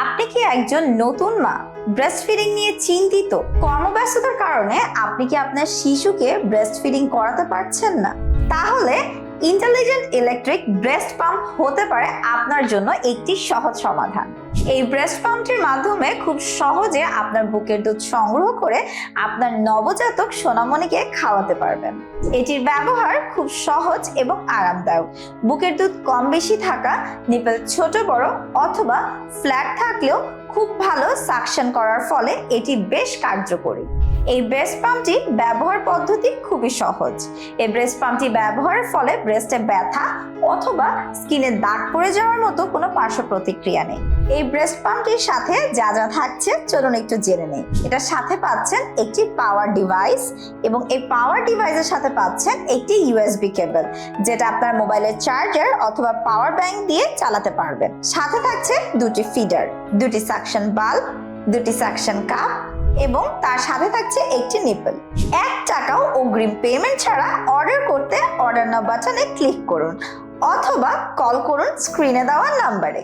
আপনি কি একজন নতুন মা ব্রেস্ট ফিডিং নিয়ে চিন্তিত? কর্মব্যস্ততার কারণে আপনি কি আপনার শিশুকে ব্রেস্ট ফিডিং করাতে পারছেন না? তাহলে ইন্টেলিজেন্ট ইলেকট্রিক ব্রেস্ট পাম্প হতে পারে আপনার জন্য একটি সহজ সমাধান। এই ব্রেস্ট পাম্পটির মাধ্যমে খুব সহজে আপনার বুকের দুধ সংগ্রহ করে আপনার নবজাতক সোনামণিকে খাওয়াতে পারবেন। এটির ব্যবহার খুব সহজ এবং আরামদায়ক। বুকের দুধ কম বেশি থাকা, নিপল ছোট বড় অথবা ফ্ল্যাট থাকলেও খুব ভালো সাকশন করার ফলে এটি বেশ কার্যকরী। এই ব্রেস্ট পাম্পটি ব্যবহার পদ্ধতি খুবই সহজ। এই ব্রেস্ট পাম্পটি ব্যবহারের ফলে ব্রেস্টে ব্যথা অথবা স্কিনে দাগ পড়ে যাওয়ার মতো কোনো পার্শ্ব প্রতিক্রিয়া নেই। এই ব্রেস্ট পাম্পটির সাথে যা যা থাকছে চলুন একটু জেনে নেই। এটার সাথে পাচ্ছেন একটি পাওয়ার ডিভাইস এবং এই পাওয়ার ডিভাইসের সাথে পাচ্ছেন একটি ইউএসবি কেবল, যেটা আপনার মোবাইলের চার্জার অথবা পাওয়ার ব্যাংক দিয়ে চালাতে পারবেন। সাথে থাকছে দুটি ফিডার, দুটি সাকশন বাল্ব, দুটি সাকশন কাপ এবং তার সাথে থাকছে একটি নিপল। 1 টাকাও অগ্রিম পেমেন্ট ছাড়া অর্ডার করতে অর্ডার নাও বাটনে ক্লিক করুন অথবা কল করুন স্ক্রিনে দেওয়া নাম্বারে।